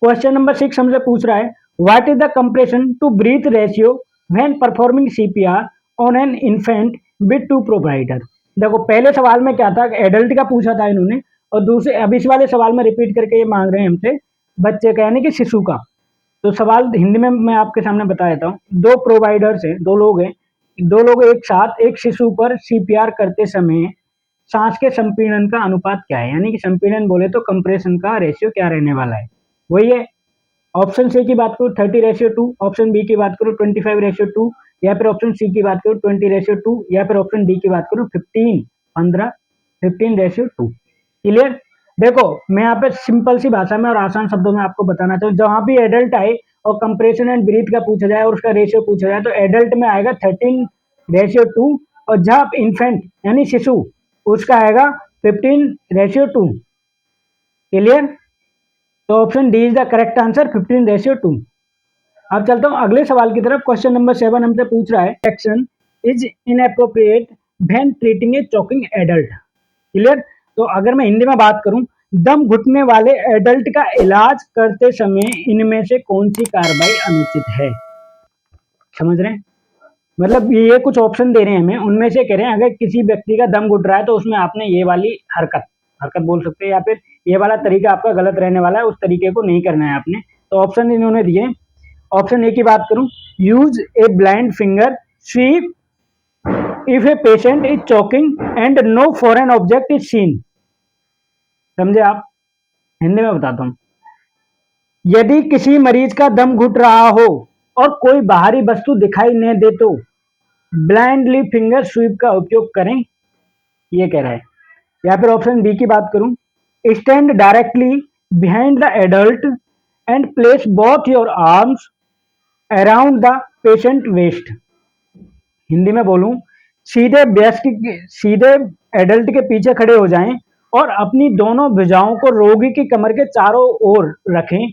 Question number 6 हमसे पूछ रहा है what is the compression to breath ratio when performing CPR on an infant with two provider. देखो पहले सवाल में क्या था, एडल्ट का पूछा था इन्होंने, और दूसरे अब इस वाले सवाल में रिपीट करके ये मांग रहे हैं हमसे बच्चे का यानी कि शिशु का। तो सवाल हिंदी में मैं आपके सामने बता देता हूँ। दो प्रोवाइडर्स हैं, दो लोग हैं, दो लोग एक साथ एक शिशु पर सीपीआर करते समय सांस के संपीड़न का अनुपात क्या है, यानी कि संपीड़न बोले तो कंप्रेशन का रेशियो क्या रहने वाला है, वही है। ऑप्शन सी की बात करूँ 30:2, ऑप्शन बी की बात करूँ 25:2, या फिर ऑप्शन सी की बात करूँ 20:2, या फिर ऑप्शन डी की बात करूँ 15:2। क्लियर। देखो मैं यहाँ पे सिंपल सी भाषा में और आसान शब्दों में आपको बताना चाहूँ, जहां भी एडल्ट आए और कंप्रेशन एंड ब्रीथ का पूछा जाए और उसका रेशियो पूछा जाए तो एडल्ट में आएगा 13:2, और जब इन्फेंट यानी शिशु उसका आएगा 15:2। क्लियर। तो option D is the correct answer 15:2। अब चलता हूँ अगले सवाल की तरफ। क्वेश्चन नंबर 7 हमसे पूछ रहा है action is inappropriate when treating a choking adult. Clear. तो अगर मैं हिंदी में बात करूं, दम घुटने वाले एडल्ट का इलाज करते समय इनमें से कौन सी कार्रवाई अनुचित है। समझ रहे हैं, मतलब ये कुछ ऑप्शन दे रहे हैं हमें, उनमें से कह रहे हैं अगर किसी व्यक्ति का दम घुट रहा है तो उसमें आपने ये वाली हरकत हरकत बोल सकते हैं, या फिर ये वाला तरीका आपका गलत रहने वाला है, उस तरीके को नहीं करना है आपने। तो ऑप्शन इन्होंने दिए। ऑप्शन ए की बात करूं, use a blind finger sweep if a patient is choking and no foreign object is seen. समझे आप, हिंदी में बताता हूं। यदि किसी मरीज का दम घुट रहा हो और कोई बाहरी वस्तु दिखाई न दे तो ब्लाइंडली फिंगर स्वीप का उपयोग करें, ये कह रहा है। या फिर ऑप्शन बी की बात करूं, stand directly behind the adult and place both your arms around the patient waist. Hindi में बोलूं, सीधे एडल्ट के पीछे खड़े हो जाएं और अपनी दोनों भुजाओं को रोगी की कमर के चारों ओर रखें,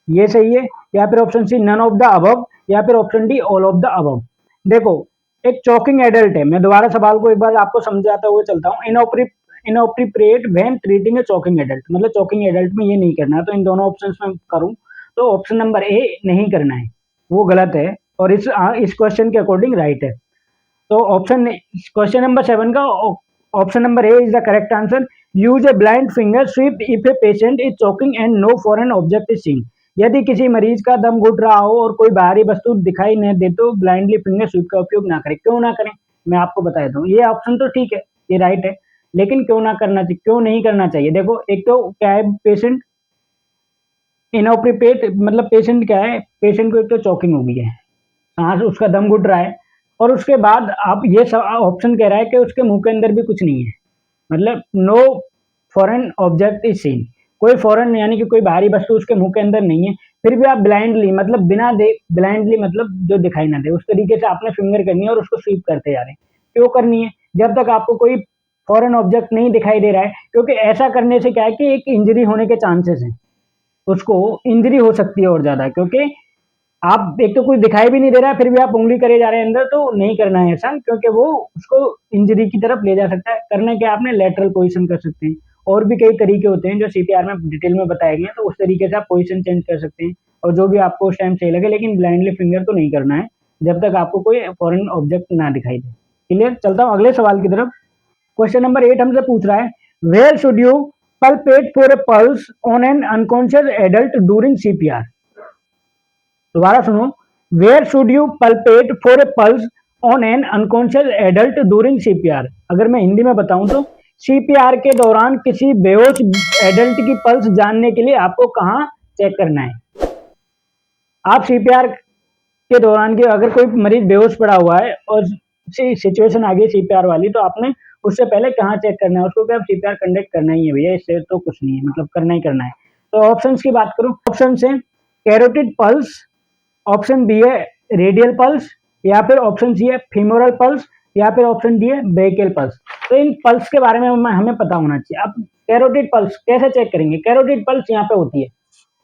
ये सही है। या फिर option C none of the above, या फिर option D all of the above. देखो एक चोकिंग एडल्ट है, मैं दोबारा सवाल को एक बार आपको समझाता हुए चलता हूँ। Inappropriate when treating a choking adult, मतलब चोकिंग एडल्ट में ये नहीं करना है। तो इन दोनों ऑप्शंस में करूं तो ऑप्शन नंबर ए नहीं करना है, वो गलत है, और इस क्वेश्चन के अकॉर्डिंग राइट है। तो ऑप्शन क्वेश्चन नंबर 7 का option number A is the correct answer. Use a blind finger sweep if a patient is choking and no foreign object is seen. यदि किसी मरीज का दम घुट रहा हो और कोई बाहरी वस्तु दिखाई न दे तो ब्लाइंडली फिंगर स्वीप का उपयोग ना करें। क्यों ना करें, मैं आपको बता देता हूँ। ये ऑप्शन तो ठीक है, ये राइट है, लेकिन क्यों ना करना चाहिए, क्यों नहीं करना चाहिए। देखो एक तो क्या है, पेशेंट इनऑप्रिपेट, मतलब पेशेंट क्या है, पेशेंट को एक तो चोकिंग हो गई है, सांस उसका दम घुट रहा है, और उसके बाद आप ये ऑप्शन कह रहा है कि उसके मुंह के अंदर भी कुछ नहीं है, मतलब no foreign object is seen, कोई फॉरेन यानी कि कोई बाहरी वस्तु उसके मुंह के अंदर नहीं है, फिर भी आप ब्लाइंडली मतलब बिना देख, ब्लाइंडली मतलब जो दिखाई ना दे उस तरीके से आपने फिंगर करनी है और उसको स्वीप करते जा रहे हैं। क्यों करनी है, जब तक आपको कोई फॉरेन ऑब्जेक्ट नहीं दिखाई दे रहा है, क्योंकि ऐसा करने से क्या है कि एक इंजरी होने के चांसेस हैं, उसको इंजरी हो सकती है और ज्यादा, क्योंकि आप एक तो कुछ दिखाई भी नहीं दे रहा है फिर भी आप उंगली करे जा रहे हैं अंदर, तो नहीं करना है ऐसा, क्योंकि वो उसको इंजरी की तरफ ले जा सकता है। करने के आपने लेटरल पोजीशन कर सकते हैं, और भी कई तरीके होते हैं जो सीपीआर में डिटेल में बताए गए हैं, तो उस तरीके से आप पोजीशन चेंज कर सकते हैं और जो भी आपको उस टाइम सही लगे, लेकिन ब्लाइंडली फिंगर तो नहीं करना है जब तक आपको कोई फॉरेन ऑब्जेक्ट ना दिखाई दे। क्लियर। चलता हूँ अगले सवाल की तरफ। क्वेश्चन नंबर 8 हमसे पूछ रहा है where should you palpate for a pulse on an unconscious adult during CPR। दोबारा सुनो, where should you palpate for a pulse on an unconscious adult during CPR। अगर मैं हिंदी में बताऊं तो CPR के दौरान किसी बेहोश एडल्ट की पल्स जानने के लिए आपको कहां चेक करना है। आप CPR के दौरान की अगर कोई मरीज बेहोश पड़ा हुआ है और सिचुएशन आ गई CPR वाली, तो आपने उससे पहले कहाँ चेक करना है उसको, क्या CPR कंडक्ट करना ही है भैया, इससे तो कुछ नहीं है, मतलब करना ही करना है। तो ऑप्शंस की बात करूं, ऑप्शन है कैरोटिड पल्स, ऑप्शन बी है रेडियल पल्स, या फिर ऑप्शन सी है फीमोरल पल्स, या फिर ऑप्शन डी है ब्रेकियल पल्स। तो इन पल्स के बारे में हमें पता होना चाहिए। अब कैरोटिड पल्स कैसे चेक करेंगे, कैरोटिड पल्स यहाँ पे होती है,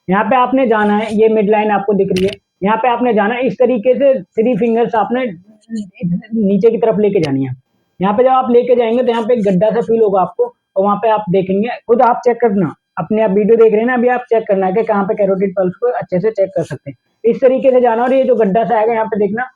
यहाँ पे आपने जाना है, ये मिड लाइन आपको दिख रही है, यहाँ पे आपने जाना है, इस तरीके से 3 फिंगर्स आपने नीचे की तरफ लेके जानी है। यहाँ पे जब आप लेके जाएंगे तो यहाँ पे एक गड्ढा सा फील होगा आपको, और वहां पे आप देखेंगे, खुद आप चेक करना, अपने आप वीडियो देख रहे हैं ना, अभी आप चेक करना है कि कहाँ पे कैरोटिड पल्स को अच्छे से चेक कर सकते हैं। इस तरीके से जाना, और ये जो गड्ढा सा आएगा यहाँ पे देखना,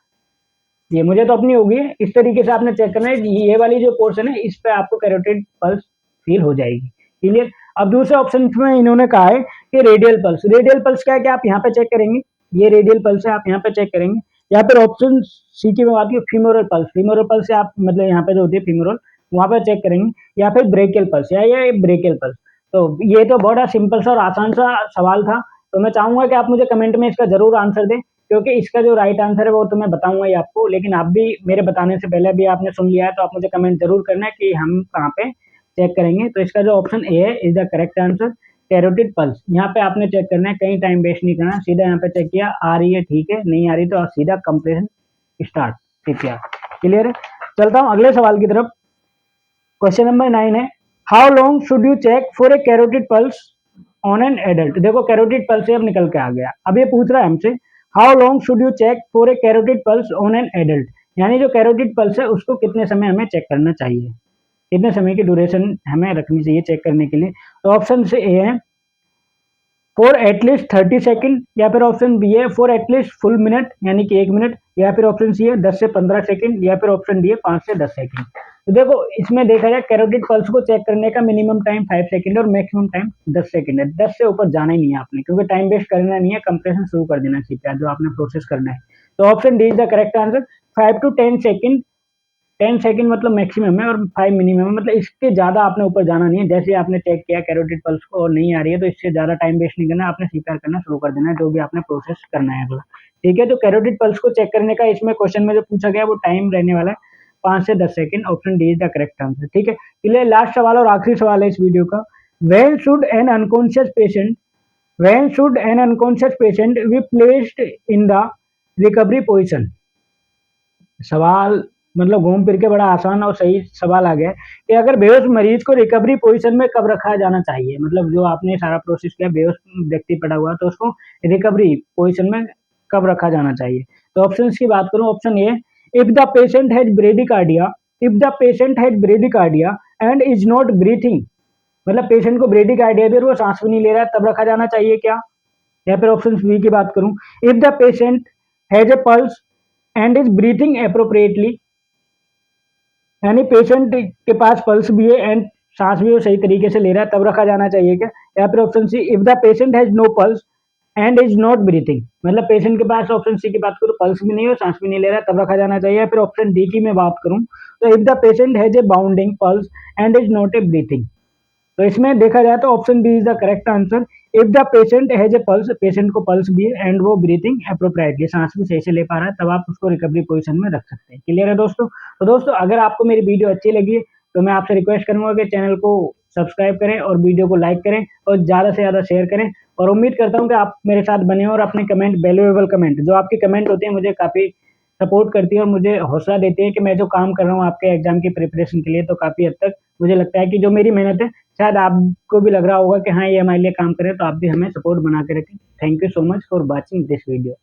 ये मुझे तो अपनी होगी है, इस तरीके से आपने चेक करना है, ये वाली जो पोर्शन है इस पे आपको कैरोटिड पल्स फील हो जाएगी। क्लियर। अब दूसरे ऑप्शन में इन्होंने कहा है कि रेडियल पल्स। रेडियल पल्स क्या है कि आप यहाँ पे चेक करेंगे, ये रेडियल पल्स है, आप यहाँ पे चेक करेंगे। यहाँ पर ऑप्शन सी की मैं बात की फीमोरल पल्स। फीमोरल पल्स से आप मतलब यहाँ पे जो होती है फीमोरल, वहां पर चेक करेंगे, या फिर ब्रेकियल पल्स, या ये ब्रेकियल पल्स। तो ये तो बड़ा सिंपल सा और आसान सा सवाल था, तो मैं चाहूंगा कि आप मुझे कमेंट में इसका जरूर आंसर दें, क्योंकि इसका जो राइट आंसर है वो तो मैं बताऊंगा ही आपको, लेकिन आप भी मेरे बताने से पहले भी आपने सुन लिया है, तो आप मुझे कमेंट जरूर करना है कि हम कहाँ पे चेक करेंगे। तो इसका जो ऑप्शन ए है is the correct answer, carotid pulse. यहाँ पे आपने चेक करना है, कहीं टाइम वेस्ट नहीं करना, सीधा यहाँ पे चेक किया, आ रही है ठीक है, नहीं आ रही तो सीधा कंप्रेशन स्टार्ट, ठीक है। क्लियर है। चलता हूँ अगले सवाल की तरफ। क्वेश्चन नंबर 9 है, how long should you check for a carotid pulse on an adult. देखो कैरोटिड पल्स से अब निकल के आ गया, अब ये पूछ रहा है हमसे how long should you check for a carotid pulse on an adult, यानी जो कैरोटिड पल्स है उसको कितने समय हमें चेक करना चाहिए, कितने समय की ड्यूरेशन हमें रखनी चाहिए चेक करने के लिए। तो ऑप्शन से ए है फॉर एटलीस्ट 30 सेकंड, या फिर ऑप्शन बी है फॉर एटलीस्ट फुल मिनट यानी कि 1 मिनट, या फिर ऑप्शन सी है 10 से 15 सेकंड, या फिर ऑप्शन डी है 5 से 10 सेकंड। तो देखो इसमें देखा जाए कैरोटिड पल्स को चेक करने का मिनिमम टाइम 5 सेकंड और मैक्सिमम टाइम 10 सेकंड है। 10 से ऊपर जाना ही नहीं है आपने, क्योंकि टाइम वेस्ट करना नहीं है, कंप्रेशन शुरू कर देना सीपीआर जो आपने प्रोसेस करना है। तो option D is the correct answer. 5 to 10 second, 10 second मतलब मैक्सिमम है और 5 मिनिमम है, मतलब इसके ज्यादा आपने ऊपर जाना नहीं है। जैसे आपने चेक किया कैरोटिड पल्स को और नहीं आ रही है, तो इससे ज्यादा टाइम वेस्ट नहीं करना, आपने सीपीआर करना शुरू कर देना है, जो भी आपने प्रोसेस करना है अगला। ठीक है। तो कैरोटिड पल्स को चेक करने का इसमें क्वेश्चन में जो पूछा गया वो टाइम रहने वाला है 5 से 10 second. Option D is the correct answer. ठीक है। इसलिए लास्ट सवाल और आखिरी सवाल है इस वीडियो का, when should an unconscious patient when should an unconscious patient be placed in the recovery position. सवाल मतलब घूम फिर के बड़ा आसान और सही सवाल आ गया कि अगर बेहोश मरीज को रिकवरी पोजीशन में कब रखा जाना चाहिए, मतलब जो आपने सारा प्रोसेस किया, बेहोश व्यक्ति पड़ा हुआ तो उसको रिकवरी पोजीशन में कब रखा जाना चाहिए। तो ऑप्शन की बात करूं, option A if the patient has bradycardia, if the patient has bradycardia and is not breathing, मतलब पेशेंट को ब्रेडिकार्डिया भी और वो सांस भी नहीं ले रहा है, तब रखा जाना चाहिए क्या। या फिर ऑप्शन बी की बात करूं, if the patient has a pulse and is breathing appropriately, यानी पेशेंट के पास पल्स भी है एंड सांस भी वो सही तरीके से ले रहा है, तब रखा जाना चाहिए क्या। या फिर option C if the patient has no pulse and is not breathing, मतलब पेशेंट के पास ऑप्शन सी की बात करूं पल्स भी नहीं है सांस भी नहीं ले रहा है, तब रखा जाना चाहिए। या फिर ऑप्शन डी की मैं बात करूं तो if the patient has a bounding pulse and is not a breathing. तो इसमें देखा जाए तो option B is the correct answer, if the patient has a pulse, patient को पल्स भी है एंड वो ब्रीथिंग अप्रोप्रिएटली, सांस भी सही से ले पा रहा है, तब आप उसको रिकवरी पोजीशन में रख सकते हैं। क्लियर है दोस्तों। तो दोस्तों अगर आपको मेरी वीडियो अच्छी लगी है तो मैं आपसे रिक्वेस्ट करूंगा कि चैनल को सब्सक्राइब करें और वीडियो को लाइक करें और ज्यादा से ज्यादा शेयर करें, और उम्मीद करता हूं कि आप मेरे साथ बने और अपने कमेंट, वैल्यूएबल कमेंट, जो आपकी कमेंट होती है मुझे काफी सपोर्ट करती है और मुझे हौसला देती है कि मैं जो काम कर रहा हूँ आपके एग्जाम की प्रिपरेशन के लिए, तो काफी हद तक मुझे लगता है कि जो मेरी मेहनत है शायद आपको भी लग रहा होगा कि हाँ ये हमारे लिए काम करे, तो आप भी हमें सपोर्ट बना के रखें। Thank you so much for watching this video.